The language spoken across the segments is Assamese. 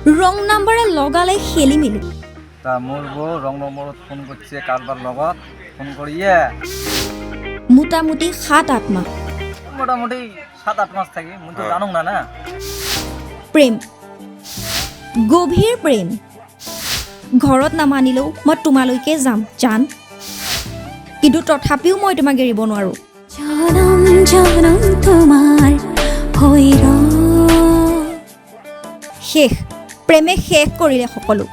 রং নাম্বারে লগালে খেলি মেলি তা মোর বউ রং নম্বরত ফোন করছে কারবার লগত ফোন করিয়ে মোটামুটি 7-8 মাহ মোটামুটি 7-8 মাস থাকি মুই তো জানো না প্রেম গভীৰ প্ৰেম ঘৰত নামানিলেও মই তোমালৈকে যাম জান কিন্তু তথাপিও মই তোমাক এৰিব নোৱাৰো শেষ প্ৰেমে শেষ কৰিলে সকলো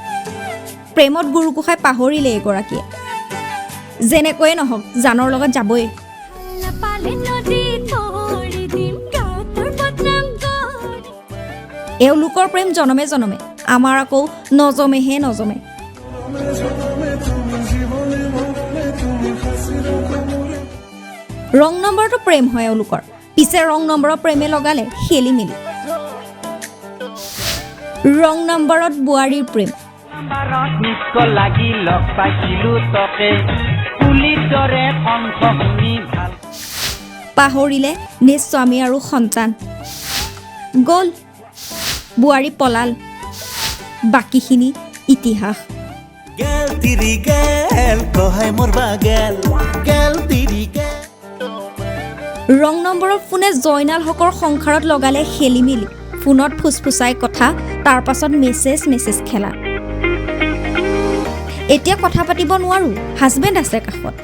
প্ৰেমত গুৰু গোসাঁই পাহৰিলে এগৰাকীয়ে যেনেকৈয়ে নহওক জানৰ লগত যাবই এওঁলোকৰ প্ৰেম জনমে জনমে আমাৰ আকৌ নজমেহে নজমে ৰং নম্বৰটো প্ৰেম হয় এওঁলোকৰ পিছে ৰং নম্বৰৰ প্ৰেমে লগালে খেলি মেলি ৰং নম্বৰত বোৱাৰীৰ প্ৰেম পাহৰিলে নিজ স্বামী আৰু সন্তান গ'ল বুৱাৰী পলাল বাকীখিনি ইতিহাস ৰং নম্বৰৰ ফোনে জয়নাল হকৰ সংসাৰত লগালে খেলি মেলি ফোনত ফুচফুচাই কথা তাৰ পাছত মেছেজ খেলা এতিয়া কথা পাতিব নোৱাৰো হাজবেণ্ড আছে কাষত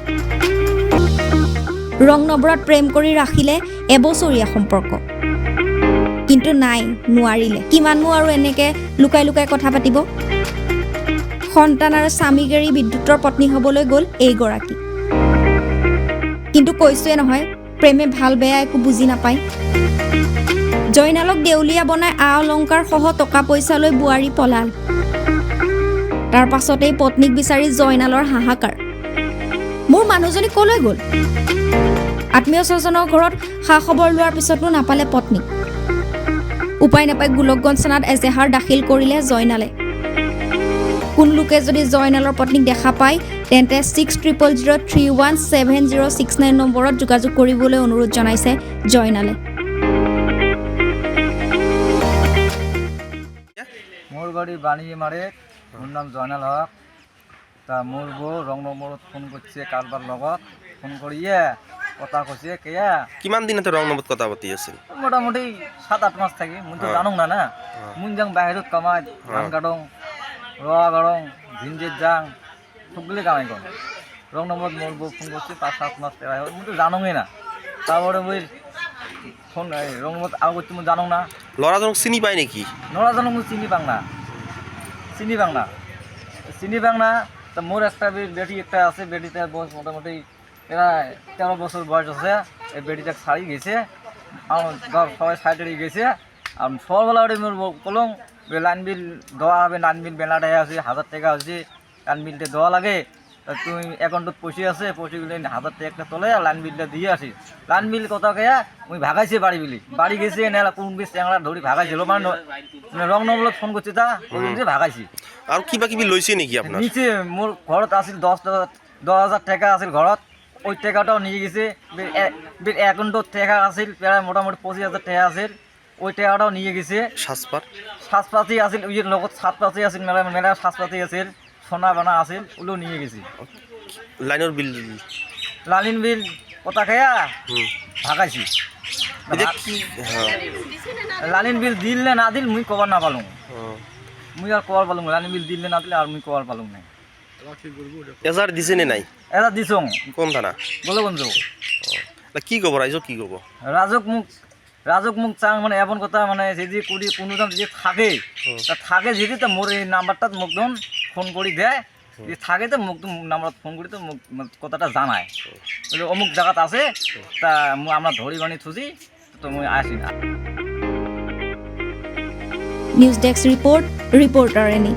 ৰং নম্বৰত প্ৰেম কৰি ৰাখিলে এবছৰীয়া সম্পৰ্ক কিন্তু নাই নোৱাৰিলে কিমাননো আৰু এনেকে লুকাই লুকাই কথা পাতিব সন্তান আৰু স্বামীগেৰী বিদ্যুতৰ পত্নী হ'বলৈ গ'ল এইগৰাকী কিন্তু কৈছোৱে নহয় প্ৰেমে ভাল বেয়া একো বুজি নাপায় জয়নালক দেউলীয়া বনাই অলংকাৰ সহ টকা পইচা লৈ বোৱাৰী পলাল তাৰ পাছতেই পত্নীক বিচাৰি জয়নালৰ হাহাকাৰ মোৰ মানুহজনী কলৈ গ'ল আত্মীয় স্বজনৰ ঘৰত খা খবৰ লোৱাৰ পিছতো নাপালে পত্নী উপায় নাপাই গোলকগঞ্জ থানাত এজেহাৰ দাখিল কৰিলে জয়নালে কোন লোকে যদি জয়নালৰ পত্নীক দেখা পায় তেন্তে 6000317069 নম্বৰত যোগাযোগ কৰিবলৈ অনুৰোধ জনাইছে জয়নালে মোর বাড়ি বানিয়ে মারে মোর নাম জয়নাল হক তা মোর বউ রং নম্বরত ফোন করছে কারবার লগত ফোন করিয়ে কথা কৈছে কেয়া কিমান দিনতে ৰং নম্বৰত কথা পাতি আছিল মোটামুটি 7-8 মাস থাকি মুই তো জানো না মুই যাং বাহিৰত কামাই ধান কাটং রোয়া গাড়ং ভিনজের যাং সবগুলি কামাই কর রং নম্বরত মোর বউ ফোন করছে 5-7 মাস প্রায় মুই তো জানোই না তারপরে মুই ফোন রং নম্বরত আগ করছি মুই জানো না ল'ৰাজনক চিনি পায় নেকি নড়াজনক মুই চিনি পাং না তা মোর একটা বেটি একটা আছে বেটিটার বয়স মোটামুটি প্রায় 13 বছর বয়স আছে এই বেটিটা ছাড়ি গেছে আমার ঘর সবাই সাইডে গেছে আর সকালবেলা ওটা মোর কলম লাইন বিল দেওয়া হবে লাইন বিল বেলাটাই আছে 1000 টাকা আছে লাইন বিলটা দেওয়া লাগে তুমি অ্যাকাউন্টত পয়সা আছে পয়সাগুলো 1000 টাকা একটা তোলে আর লাইন বিলটা দিয়ে আসি লাইন বিল কথা কেয়া মুই ভাগাইছে বাড়ি গেছে নেলা কোন বেশ চ্যাংলা ধরি ভাগাইছিল মানে রং নম্বরত ফোন করছে তা ওই যে ভাগাইছি আৰু কিবা কিবি লৈছে নেকি আপোনাৰ নিচে মোর ঘরত আছিল 10,000 টাকা আছিল ঘরত ওই টাকাটাও নিয়ে গেছে অ্যাকাউন্টত টাকা আছিল প্রায় মোটামুটি 25,000 টাকা আছিল ওই টাকাটাও নিয়ে গেছে সাজপাতি আছিল ওই লগত সাজপাতি আছিল মেলা সাজপাতি আছিল সোনা বানা আছিল ওগুলো নিয়ে গেছি লাইনৰ বিল লালিন বিল কথা খেয়া ভাগাইছি লালিন বিল দিল না দিল মুই কবার না পালুম মুই আর কবার পালুম লালিন বিল দিল না দিলে আর মুই কবার পালুম না এজাৰ দিছে নে নাই এটা দিছং কোন থানা গোলগঞ্জ কি ক'ব ৰাইজক কি ক'ব রাজক মুখ চাং মানে এমন কথা মানে যদি কুড়ি কোনোজন যদি থাকে তা থাকে যদি তো মোর এই নাম্বারটা মুখদম ফোন করি দেয় যদি থাকে তো মুখদম নাম্বার ফোন করি তো কথাটা জানায় বলে অমুক জায়গাত আছে তা আমরা ধরি বানি থুজি তো মুই আসি না নিউজ ডেস্ক রিপোর্টার এনি